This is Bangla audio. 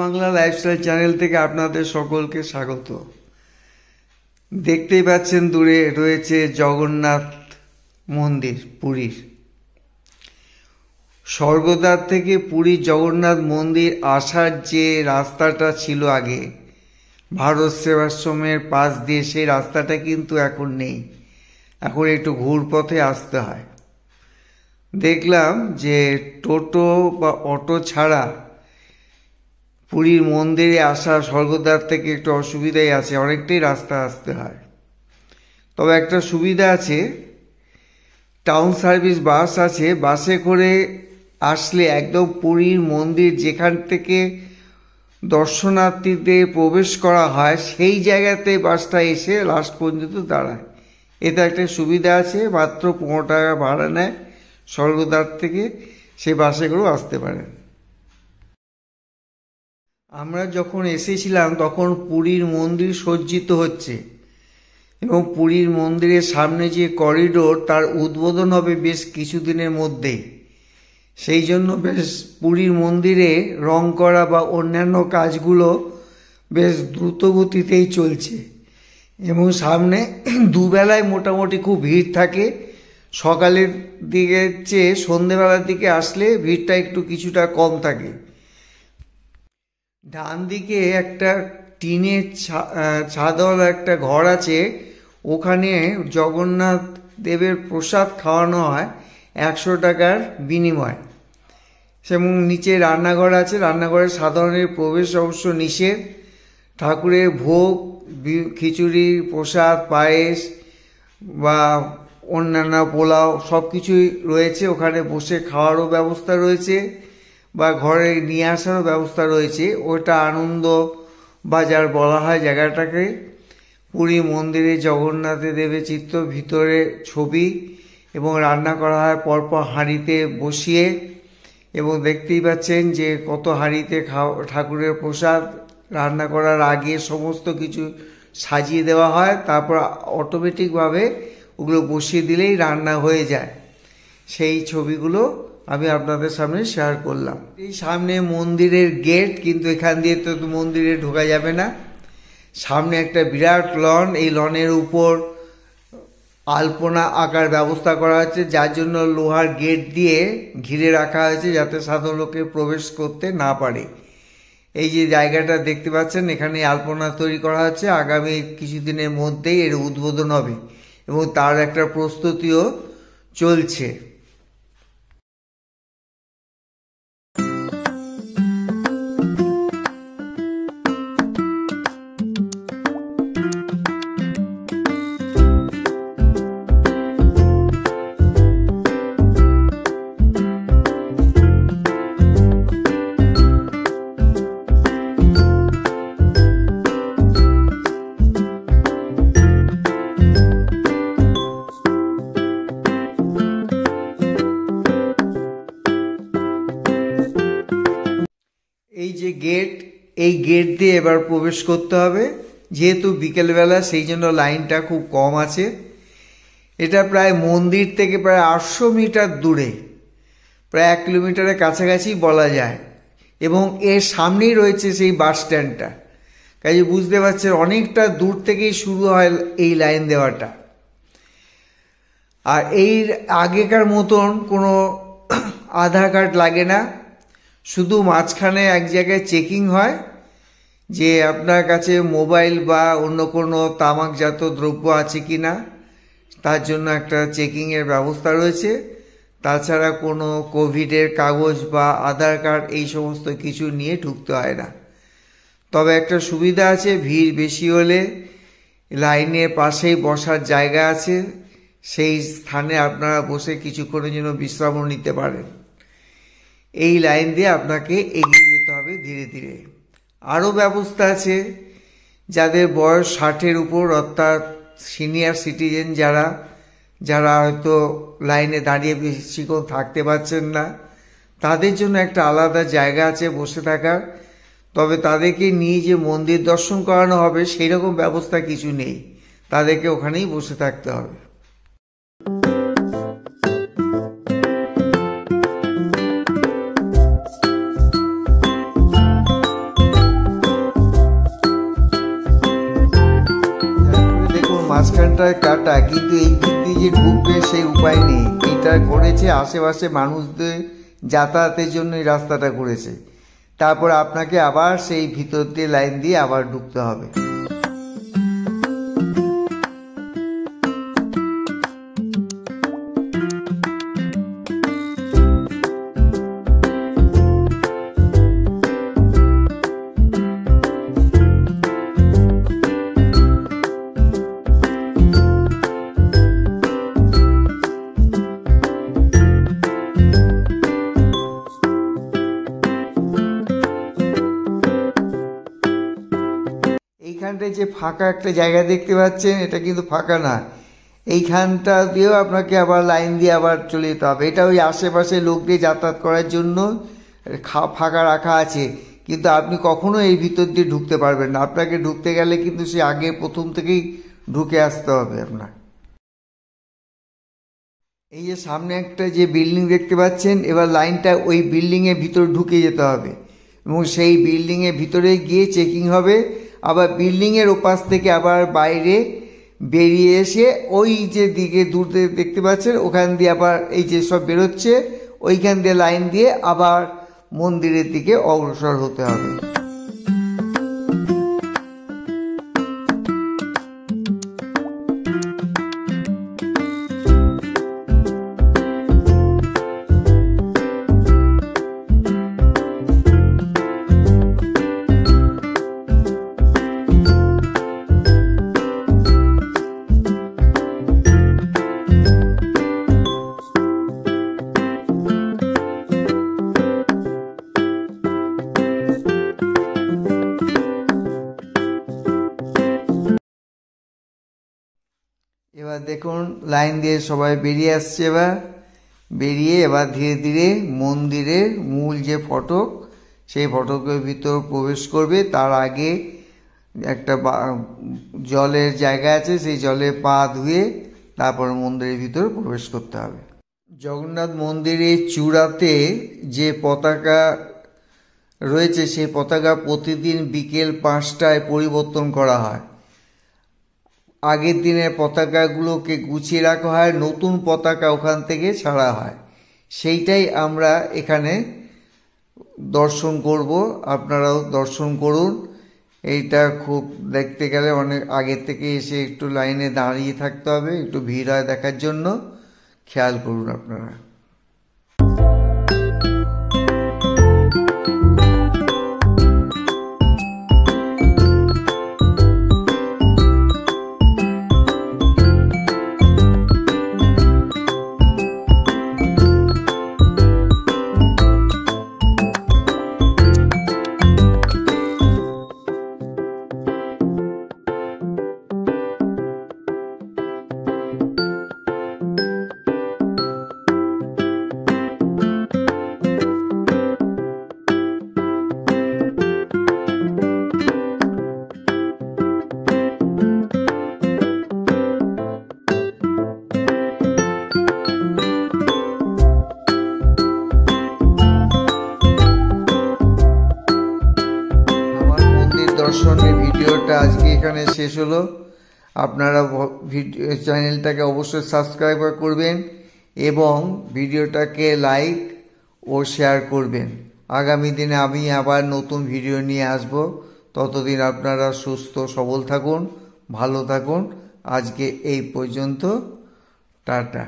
বাংলা লাইফস্টাইল চ্যানেল থেকে আপনাদের সকলকে স্বাগত। দেখতেই পাচ্ছেন দূরে রয়েছে জগন্নাথ মন্দির পুরীর। স্বর্গদ্বার থেকে পুরীর জগন্নাথ মন্দির আসার যে রাস্তাটা ছিল আগে ভারত সেবাশ্রমের পাশ দিয়ে, সেই রাস্তাটা কিন্তু এখন নেই। এখন একটু ঘুরপথে আসতে হয়। দেখলাম যে টোটো বা অটো ছাড়া পুরীর মন্দিরে আসা স্বর্গদ্বার থেকে একটু অসুবিধাই আছে, অনেকটাই রাস্তা আসতে হয়। তবে একটা সুবিধা আছে, টাউন সার্ভিস বাস আছে। বাসে করে আসলে একদম পুরীর মন্দির যেখান থেকে দর্শনার্থীদের প্রবেশ করা হয় সেই জায়গাতে বাসটা এসে লাস্ট পর্যন্ত দাঁড়ায়। এতে একটা সুবিধা আছে, মাত্র 15 টাকা ভাড়া নেয় স্বর্গদ্বার থেকে, সেই বাসে করেও আসতে পারেন। আমরা যখন এসেছিলাম তখন পুরীর মন্দির সজ্জিত হচ্ছে এবং পুরীর মন্দিরের সামনে যে করিডোর তার উদ্বোধন হবে বেশ কিছুদিনের মধ্যেই। সেই জন্য বেশ পুরীর মন্দিরে রং করা বা অন্যান্য কাজগুলো বেশ দ্রুত গতিতেই চলছে এবং সামনে দুবেলায় মোটামুটি খুব ভিড় থাকে। সকালের দিকে চেয়ে সন্ধেবেলার দিকে আসলে ভিড়টা একটু কিছুটা কম থাকে। ডান দিকে একটা টিনের ছাদওয়ালা একটা ঘর আছে, ওখানে জগন্নাথ দেবের প্রসাদ খাওয়ানো হয় 100 টাকার বিনিময়। এবং নিচে রান্নাঘর আছে, রান্নাঘরের সাধারণের প্রবেশ অবশ্য নিষেধ। ঠাকুরের ভোগ, খিচুড়ি, প্রসাদ, পায়েস বা অন্যান্য পোলাও সব কিছুই রয়েছে। ওখানে বসে খাওয়ারও ব্যবস্থা রয়েছে বা ঘরে নিয়ে আসারও ব্যবস্থা রয়েছে। ওটা আনন্দ বাজার বলা হয় জায়গাটাকে। পুরী মন্দিরে জগন্নাথ দেবের চিত্র, ভিতরে ছবি এবং রান্না করা হয় পরপর হাঁড়িতে বসিয়ে। এবং দেখতেই পাচ্ছেন যে কত হাঁড়িতে ঠাকুরের প্রসাদ রান্না করার আগে সমস্ত কিছু সাজিয়ে দেওয়া হয়, তারপর অটোমেটিকভাবে ওগুলো বসিয়ে দিলেই রান্না হয়ে যায়। সেই ছবিগুলো আমি আপনাদের সামনে শেয়ার করলাম। এই সামনে মন্দিরের গেট, কিন্তু এখান দিয়ে তো মন্দিরে ঢোকা যাবে না। সামনে একটা বিরাট লন, এই লনের উপর আলপনা আঁকার ব্যবস্থা করা হয়েছে, যার জন্য লোহার গেট দিয়ে ঘিরে রাখা হয়েছে যাতে সাধারণ লোকে প্রবেশ করতে না পারে। এই যে জায়গাটা দেখতে পাচ্ছেন, এখানে আলপনা তৈরি করা হচ্ছে। আগামী কিছুদিনের মধ্যেই এর উদ্বোধন হবে এবং তার একটা প্রস্তুতিও চলছে। এই যে গেট, এই গেট দিয়ে এবার প্রবেশ করতে হবে। যেহেতু বিকেলবেলা সেই জন্য লাইনটা খুব কম আছে। এটা প্রায় মন্দির থেকে প্রায় 800 মিটার দূরে, প্রায় 1 কিলোমিটারের কাছাকাছি বলা যায়। এবং এর সামনেই রয়েছে সেই বাস স্ট্যান্ডটা। কাজে বুঝতে পারছেন অনেকটা দূর থেকেই শুরু হয় এই লাইন দেওয়াটা। আর এই আগেকার মতন কোনো আধার কার্ড লাগে না, শুধু মাঝখানে এক জায়গায় চেকিং হয় যে আপনার কাছে মোবাইল বা অন্য কোনো তামাকজাত দ্রব্য আছে কি না, তার জন্য একটা চেকিংয়ের ব্যবস্থা রয়েছে। তাছাড়া কোনো কোভিডের কাগজ বা আধার কার্ড এই সমস্ত কিছু নিয়ে ঢুকতে হয় না। তবে একটা সুবিধা আছে, ভিড় বেশি হলে লাইনের পাশেই বসার জায়গা আছে, সেই স্থানে আপনারা বসে কিছুক্ষণের জন্য বিশ্রামও নিতে পারেন। এই লাইন দিয়ে আপনাকে এগিয়ে যেতে হবে ধীরে ধীরে। আরও ব্যবস্থা আছে, যাদের বয়স 60-এর উপর, অর্থাৎ সিনিয়র সিটিজেন যারা হয়তো লাইনে দাঁড়িয়ে বেশিক্ষণ থাকতে পারছেন না, তাদের জন্য একটা আলাদা জায়গা আছে বসে থাকার। তবে তাদেরকে নিয়ে যে মন্দির দর্শন করানো হবে সেই রকম ব্যবস্থা কিছু নেই, তাদেরকে ওখানেই বসে থাকতে হবে। এইখানটায় কাটা, কিন্তু এই দিক দিয়ে যে ঢুকবে সেই উপায় নেই। এটা করেছে আশেপাশে মানুষদের যাতায়াতের জন্য এই রাস্তাটা করেছে। তারপর আপনাকে আবার সেই ভিতর দিয়ে লাইন দিয়ে আবার ঢুকতে হবে। এইখানটায় যে ফাঁকা একটা জায়গা দেখতে পাচ্ছেন, এটা কিন্তু ফাঁকা না। এইখানটা দিয়েও আপনাকে আবার লাইন দিয়ে আবার চলে যেতে হবে। এটা ওই আশেপাশে লোক দিয়ে যাতায়াত করার জন্য ফাঁকা রাখা আছে, কিন্তু আপনি কখনো এই ভিতর দিয়ে ঢুকতে পারবেন না। আপনাকে ঢুকতে গেলে কিন্তু সে আগে প্রথম থেকেই ঢুকে আসতে হবে আপনার। এই যে সামনে একটা যে বিল্ডিং দেখতে পাচ্ছেন, এবার লাইনটা ওই বিল্ডিংয়ের ভিতর ঢুকে যেতে হবে এবং সেই বিল্ডিংয়ের ভিতরে গিয়ে চেকিং হবে। আবার বিল্ডিংয়ের ওপাশ থেকে আবার বাইরে বেরিয়ে এসে ওই যে দিকে দূর দেখতে পাচ্ছেন, ওখান দিয়ে আবার এই যে সব বেরোচ্ছে, ওইখান দিয়ে লাইন দিয়ে আবার মন্দিরের দিকে অগ্রসর হতে হবে। এবার দেখুন লাইন দিয়ে সবাই বেরিয়ে আসছে। এবার বেরিয়ে এবার ধীরে ধীরে মন্দিরের মূল যে ফটক, সেই ফটকের ভিতর প্রবেশ করবে। তার আগে একটা জলের জায়গা আছে, সেই জলে পা ধুয়ে তারপর মন্দিরের ভিতর প্রবেশ করতে হবে। জগন্নাথ মন্দিরের চূড়াতে যে পতাকা রয়েছে, সেই পতাকা প্রতিদিন বিকেল 5টায় পরিবর্তন করা হয়। আগের দিনের পতাকাগুলোকে গুছিয়ে রাখা হয়, নতুন পতাকা ওখান থেকে ছাড়া হয়। সেইটাই আমরা এখানে দর্শন করব, আপনারাও দর্শন করুন। এইটা খুব দেখতে গেলে অনেক আগে থেকে এসে একটু লাইনে দাঁড়িয়ে থাকতে হবে, একটু ভিড় হয় দেখার জন্য, খেয়াল করুন আপনারা। দর্শনের ভিডিওটা আজকে এখানে শেষ হলো। আপনারা চ্যানেলটাকে অবশ্যই সাবস্ক্রাইব করবেন এবং ভিডিওটাকে লাইক ও শেয়ার করবেন। আগামী দিনে আমি আবার নতুন ভিডিও নিয়ে আসব। ততদিন আপনারা সুস্থ সবল থাকুন, ভালো থাকুন। আজকে এই পর্যন্ত, টাটা।